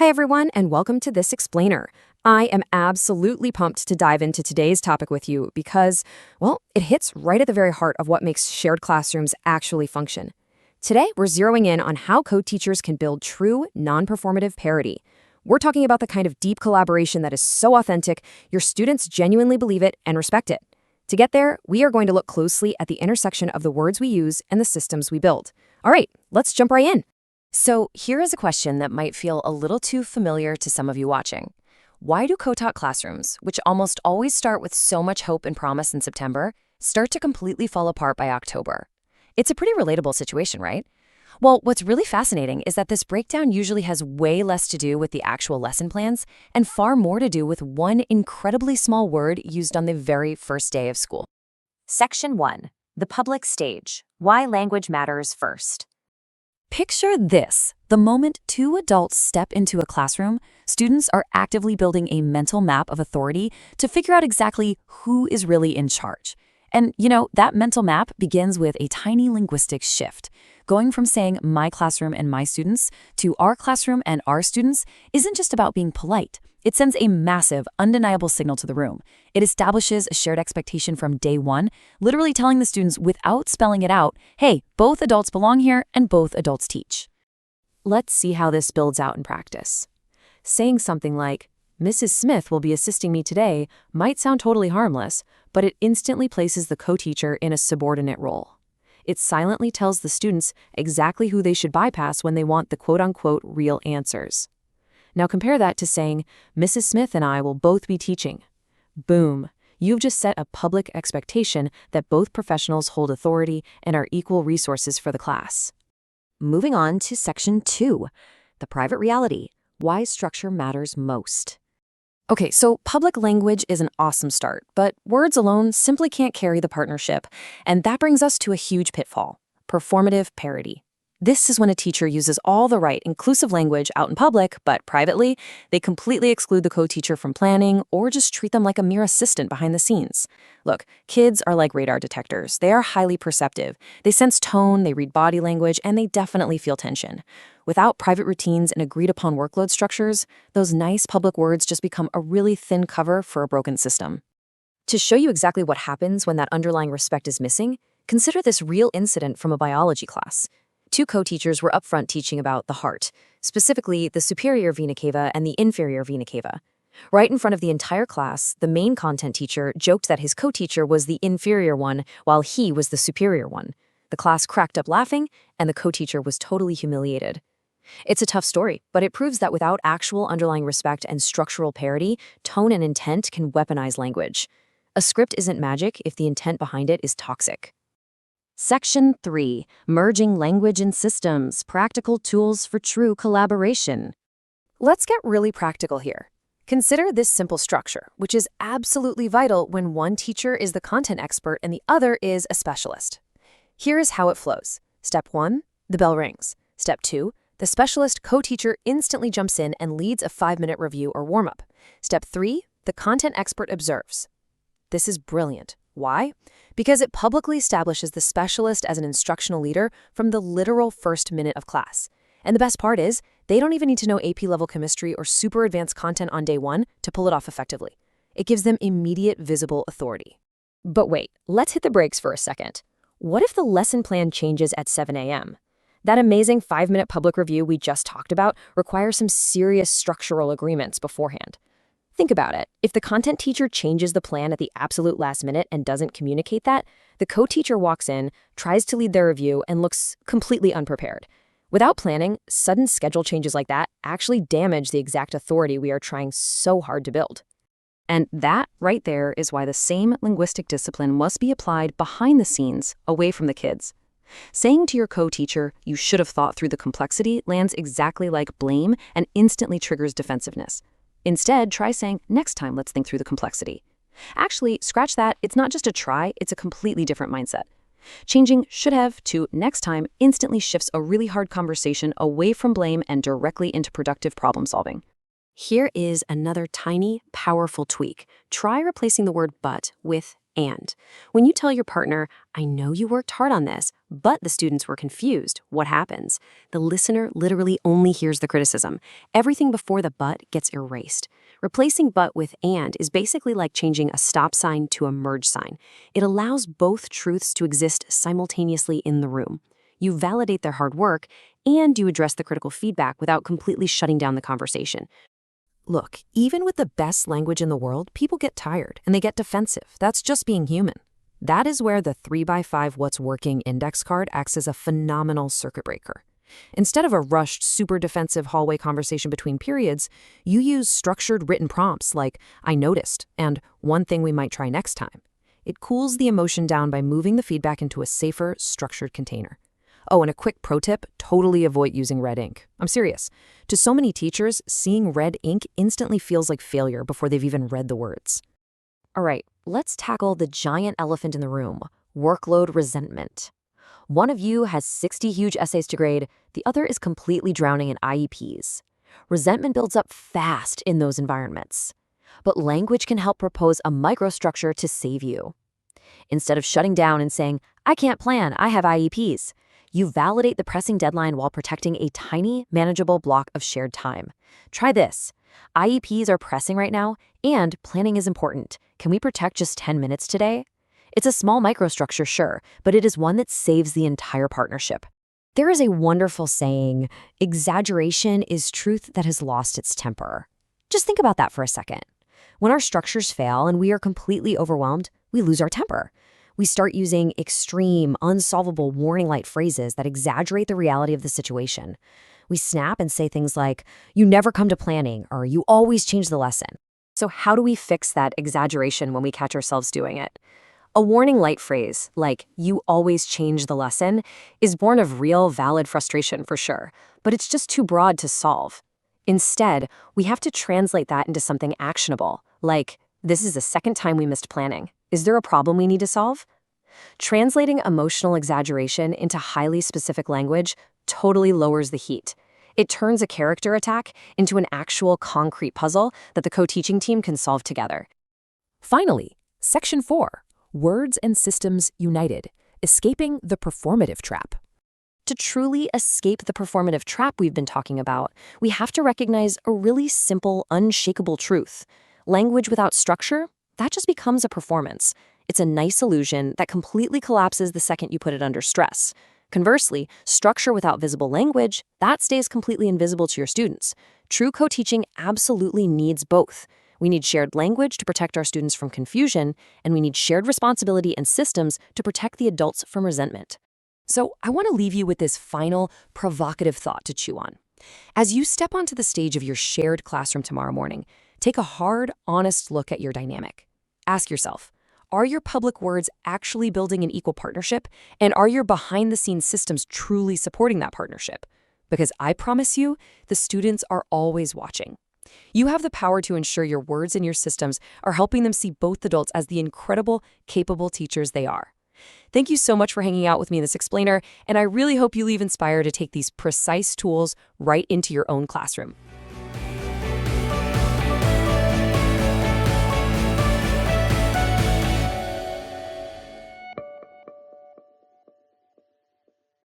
Hi, everyone, and welcome to This Explainer. I am absolutely pumped to dive into today's topic with you because, well, it hits right at the very heart of what makes shared classrooms actually function. Today, we're zeroing in on how co-teachers can build true, non-performative parity. We're talking about the kind of deep collaboration that is so authentic, your students genuinely believe it and respect it. To get there, we are going to look closely at the intersection of the words we use and the systems we build. All right, let's jump right in. So here is a question that might feel a little too familiar to some of you watching. Why do co-taught classrooms, which almost always start with so much hope and promise in September, start to completely fall apart by October? It's a pretty relatable situation, right? Well, what's really fascinating is that this breakdown usually has way less to do with the actual lesson plans and far more to do with one incredibly small word used on the very first day of school. Section 1. The public stage. Why language matters first. Picture this. The moment two adults step into a classroom, students are actively building a mental map of authority to figure out exactly who is really in charge. And, that mental map begins with a tiny linguistic shift. Going from saying my classroom and my students to our classroom and our students isn't just about being polite. It sends a massive, undeniable signal to the room. It establishes a shared expectation from day one, literally telling the students without spelling it out, hey, both adults belong here and both adults teach. Let's see how this builds out in practice. Saying something like, Mrs. Smith will be assisting me today might sound totally harmless, but it instantly places the co-teacher in a subordinate role. It silently tells the students exactly who they should bypass when they want the quote-unquote real answers. Now compare that to saying, Mrs. Smith and I will both be teaching. Boom, you've just set a public expectation that both professionals hold authority and are equal resources for the class. Moving on to Section 2. The private reality. Why structure matters most. Okay, so public language is an awesome start, but words alone simply can't carry the partnership, and that brings us to a huge pitfall: performative parity. This is when a teacher uses all the right, inclusive language out in public, but privately, they completely exclude the co-teacher from planning or just treat them like a mere assistant behind the scenes. Look, kids are like radar detectors. They are highly perceptive. They sense tone, they read body language, and they definitely feel tension. Without private routines and agreed-upon workload structures, those nice public words just become a really thin cover for a broken system. To show you exactly what happens when that underlying respect is missing, consider this real incident from a biology class. Two co-teachers were upfront teaching about the heart, specifically the superior vena cava and the inferior vena cava. Right in front of the entire class, the main content teacher joked that his co-teacher was the inferior one while he was the superior one. The class cracked up laughing, and the co-teacher was totally humiliated. It's a tough story, but it proves that without actual underlying respect and structural parity, tone and intent can weaponize language. A script isn't magic if the intent behind it is toxic. Section 3. Merging language and systems. Practical tools for true collaboration. Let's get really practical here. Consider this simple structure, which is absolutely vital when one teacher is the content expert and the other is a specialist. Here is how it flows. Step 1, the bell rings. Step 2, the specialist co-teacher instantly jumps in and leads a 5-minute review or warm-up. Step 3, the content expert observes. This is brilliant. Why? Because it publicly establishes the specialist as an instructional leader from the literal first minute of class. And the best part is, they don't even need to know AP-level chemistry or super advanced content on day one to pull it off effectively. It gives them immediate visible authority. But wait, let's hit the brakes for a second. What if the lesson plan changes at 7 a.m.? That amazing 5-minute public review we just talked about requires some serious structural agreements beforehand. Think about it. If the content teacher changes the plan at the absolute last minute and doesn't communicate that, the co-teacher walks in, tries to lead their review, and looks completely unprepared. Without planning, sudden schedule changes like that actually damage the exact authority we are trying so hard to build. And that right there is why the same linguistic discipline must be applied behind the scenes, away from the kids. Saying to your co-teacher, you should have thought through the complexity, lands exactly like blame and instantly triggers defensiveness. Instead, try saying, next time let's think through the complexity. Actually, scratch that, it's not just a try, it's a completely different mindset. Changing should have to next time instantly shifts a really hard conversation away from blame and directly into productive problem solving. Here is another tiny, powerful tweak. Try replacing the word but with and. When you tell your partner, I know you worked hard on this, but the students were confused, what happens? The listener literally only hears the criticism. Everything before the but gets erased. Replacing but with and is basically like changing a stop sign to a merge sign. It allows both truths to exist simultaneously in the room. You validate their hard work, and you address the critical feedback without completely shutting down the conversation. Look, even with the best language in the world, people get tired and they get defensive. That's just being human. That is where the 3x5 What's Working index card acts as a phenomenal circuit breaker. Instead of a rushed, super defensive hallway conversation between periods, you use structured written prompts like, I noticed, and one thing we might try next time. It cools the emotion down by moving the feedback into a safer, structured container. Oh, and a quick pro tip, totally avoid using red ink. I'm serious. To so many teachers, seeing red ink instantly feels like failure before they've even read the words. All right, let's tackle the giant elephant in the room, workload resentment. One of you has 60 huge essays to grade, the other is completely drowning in IEPs. Resentment builds up fast in those environments. But language can help propose a microstructure to save you. Instead of shutting down and saying, I can't plan, I have IEPs, you validate the pressing deadline while protecting a tiny, manageable block of shared time. Try this. IEPs are pressing right now, and planning is important. Can we protect just 10 minutes today? It's a small microstructure, sure, but it is one that saves the entire partnership. There is a wonderful saying, exaggeration is truth that has lost its temper. Just think about that for a second. When our structures fail and we are completely overwhelmed, we lose our temper. We start using extreme, unsolvable warning light phrases that exaggerate the reality of the situation. We snap and say things like, you never come to planning, or you always change the lesson. So how do we fix that exaggeration when we catch ourselves doing it? A warning light phrase, like, you always change the lesson, is born of real, valid frustration for sure, but it's just too broad to solve. Instead, we have to translate that into something actionable, like, this is the second time we missed planning. Is there a problem we need to solve? Translating emotional exaggeration into highly specific language totally lowers the heat. It turns a character attack into an actual concrete puzzle that the co-teaching team can solve together. Finally, Section 4, Words and Systems United, Escaping the Performative Trap. To truly escape the performative trap we've been talking about, we have to recognize a really simple, unshakable truth. Language without structure, that just becomes a performance. It's a nice illusion that completely collapses the second you put it under stress. Conversely, structure without visible language, that stays completely invisible to your students. True co-teaching absolutely needs both. We need shared language to protect our students from confusion, and we need shared responsibility and systems to protect the adults from resentment. So I want to leave you with this final, provocative thought to chew on. As you step onto the stage of your shared classroom tomorrow morning, take a hard, honest look at your dynamic. Ask yourself, are your public words actually building an equal partnership? And are your behind-the-scenes systems truly supporting that partnership? Because I promise you, the students are always watching. You have the power to ensure your words and your systems are helping them see both adults as the incredible, capable teachers they are. Thank you so much for hanging out with me in this explainer, and I really hope you leave inspired to take these precise tools right into your own classroom.